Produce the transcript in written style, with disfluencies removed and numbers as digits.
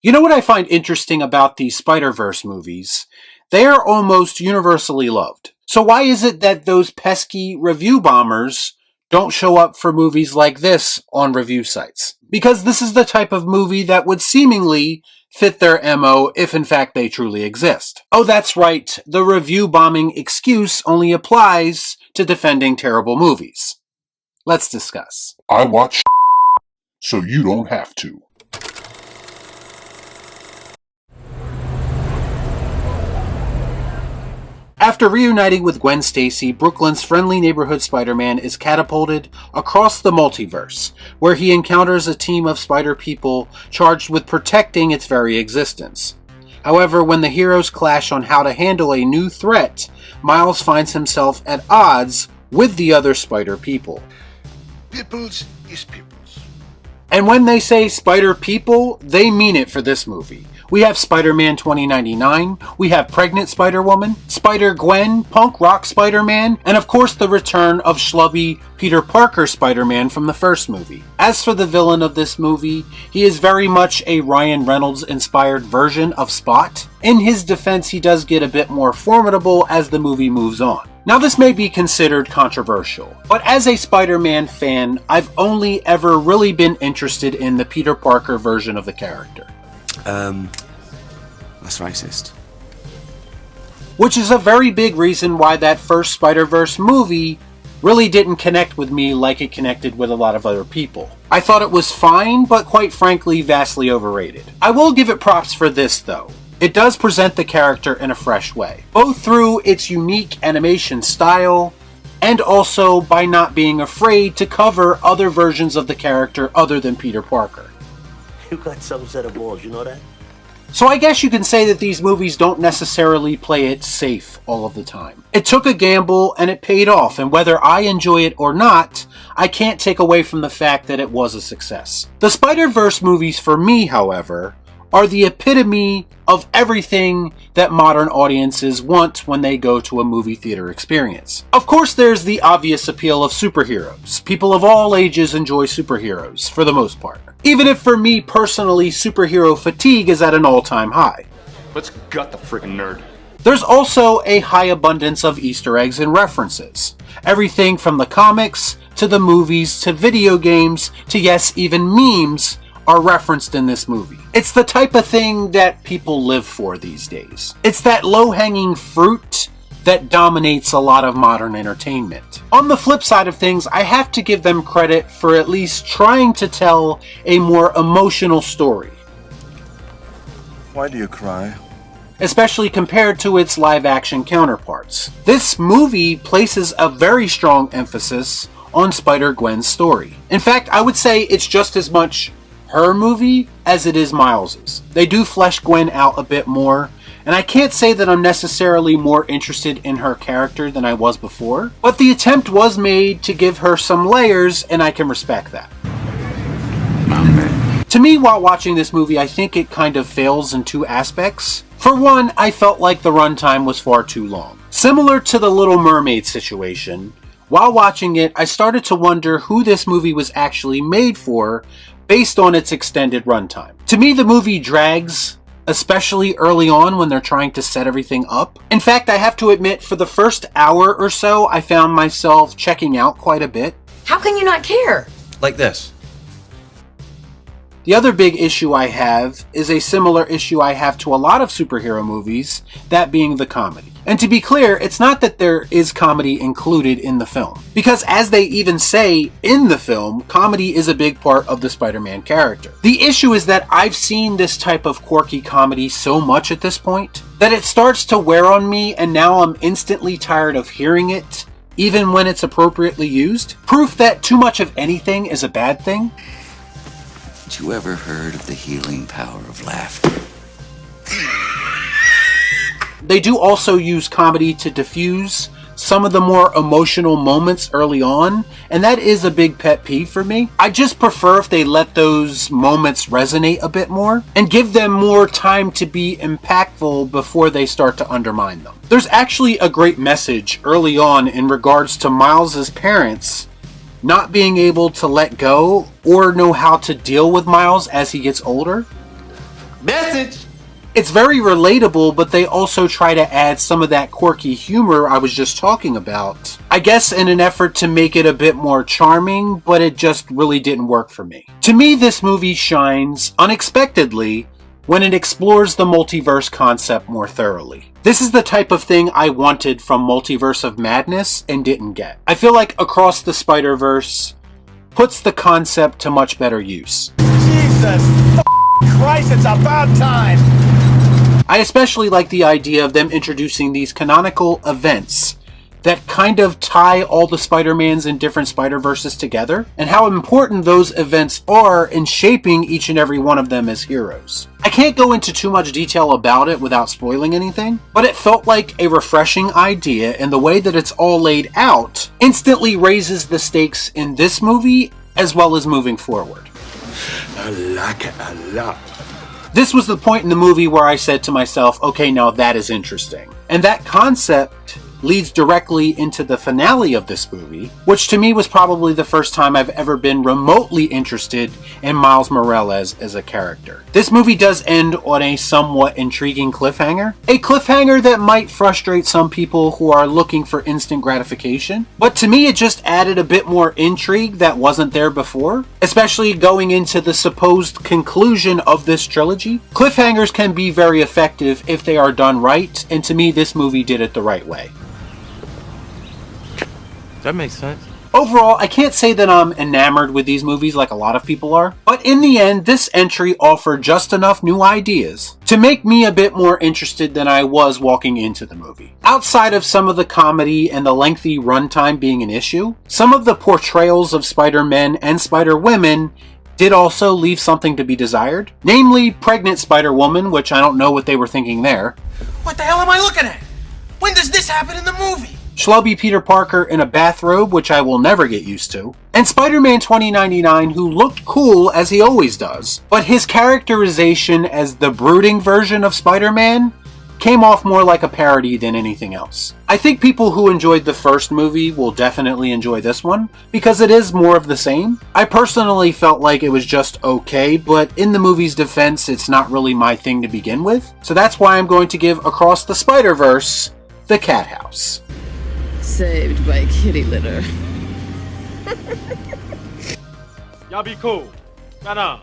You know what I find interesting about these Spider-Verse movies? They are almost universally loved. So why is it that those pesky review bombers don't show up for movies like this on review sites? Because this is the type of movie that would seemingly fit their MO if in fact they truly exist. Oh, that's right, the review bombing excuse only applies to defending terrible movies. Let's discuss. I watch so you don't have to. After reuniting with Gwen Stacy, Brooklyn's friendly neighborhood Spider-Man is catapulted across the multiverse, where he encounters a team of spider people charged with protecting its very existence. However, when the heroes clash on how to handle a new threat, Miles finds himself at odds with the other spider people. Peoples is peoples. And when they say spider people, they mean it for this movie. We have Spider-Man 2099, we have Pregnant Spider-Woman, Spider-Gwen, Punk Rock Spider-Man, and of course the return of schlubby Peter Parker Spider-Man from the first movie. As for the villain of this movie, he is very much a Ryan Reynolds-inspired version of Spot. In his defense, he does get a bit more formidable as the movie moves on. Now this may be considered controversial, but as a Spider-Man fan, I've only ever really been interested in the Peter Parker version of the character. That's racist. Which is a very big reason why that first Spider-Verse movie really didn't connect with me like it connected with a lot of other people. I thought it was fine, but quite frankly, vastly overrated. I will give it props for this though. It does present the character in a fresh way, both through its unique animation style, and also by not being afraid to cover other versions of the character other than Peter Parker. You got some set of balls, you know that? So I guess you can say that these movies don't necessarily play it safe all of the time. It took a gamble and it paid off, and whether I enjoy it or not, I can't take away from the fact that it was a success. The Spider-Verse movies for me, however, are the epitome of everything that modern audiences want when they go to a movie theater experience. Of course, there's the obvious appeal of superheroes. People of all ages enjoy superheroes, for the most part. Even if for me personally, superhero fatigue is at an all-time high. Let's gut the freaking nerd. There's also a high abundance of Easter eggs and references. Everything from the comics, to the movies, to video games, to yes, even memes are referenced in this movie. It's the type of thing that people live for these days. It's that low-hanging fruit that dominates a lot of modern entertainment. On the flip side of things, I have to give them credit for at least trying to tell a more emotional story. Why do you cry? Especially compared to its live-action counterparts. This movie places a very strong emphasis on Spider-Gwen's story. In fact, I would say it's just as much her movie as it is Miles's. They do flesh Gwen out a bit more, and I can't say that I'm necessarily more interested in her character than I was before, but the attempt was made to give her some layers, and I can respect that. To me, while watching this movie, I think it kind of fails in two aspects. For one, I felt like the runtime was far too long. Similar to the Little Mermaid situation, while watching it, I started to wonder who this movie was actually made for based on its extended runtime. To me, the movie drags, especially early on when they're trying to set everything up. In fact, I have to admit, for the first hour or so, I found myself checking out quite a bit. How can you not care? Like this. The other big issue I have is a similar issue I have to a lot of superhero movies, that being the comedy. And to be clear, it's not that there is comedy included in the film. Because as they even say in the film, comedy is a big part of the Spider-Man character. The issue is that I've seen this type of quirky comedy so much at this point, that it starts to wear on me, and now I'm instantly tired of hearing it, even when it's appropriately used. Proof that too much of anything is a bad thing. Had you ever heard of the healing power of laughter? They do also use comedy to diffuse some of the more emotional moments early on, and that is a big pet peeve for me. I just prefer if they let those moments resonate a bit more and give them more time to be impactful before they start to undermine them. There's actually a great message early on in regards to Miles's parents not being able to let go or know how to deal with Miles as he gets older. Message! It's very relatable, but they also try to add some of that quirky humor I was just talking about. I guess in an effort to make it a bit more charming, but it just really didn't work for me. To me, this movie shines unexpectedly when it explores the multiverse concept more thoroughly. This is the type of thing I wanted from Multiverse of Madness and didn't get. I feel like Across the Spider-Verse puts the concept to much better use. Jesus Christ, it's about time! I especially like the idea of them introducing these canonical events that kind of tie all the Spider-Mans in different Spider-Verses together, and how important those events are in shaping each and every one of them as heroes. I can't go into too much detail about it without spoiling anything, but it felt like a refreshing idea, and the way that it's all laid out instantly raises the stakes in this movie as well as moving forward. I like it a lot. This was the point in the movie where I said to myself, okay, now that is interesting. And that concept leads directly into the finale of this movie, which to me was probably the first time I've ever been remotely interested in Miles Morales as a character. This movie does end on a somewhat intriguing cliffhanger. A cliffhanger that might frustrate some people who are looking for instant gratification, but to me it just added a bit more intrigue that wasn't there before, especially going into the supposed conclusion of this trilogy. Cliffhangers can be very effective if they are done right, and to me this movie did it the right way. That makes sense. Overall, I can't say that I'm enamored with these movies like a lot of people are, but in the end, this entry offered just enough new ideas to make me a bit more interested than I was walking into the movie. Outside of some of the comedy and the lengthy runtime being an issue, some of the portrayals of Spider-Men and Spider-Women did also leave something to be desired, namely pregnant Spider-Woman, which I don't know what they were thinking there. What the hell am I looking at? When does this happen in the movie? Schlubby Peter Parker in a bathrobe, which I will never get used to, and Spider-Man 2099, who looked cool as he always does, but his characterization as the brooding version of Spider-Man came off more like a parody than anything else. I think people who enjoyed the first movie will definitely enjoy this one, because it is more of the same. I personally felt like it was just okay, but in the movie's defense, it's not really my thing to begin with, so that's why I'm going to give Across the Spider-Verse the Cathouse. Saved by kitty litter. Y'all be cool. Right on.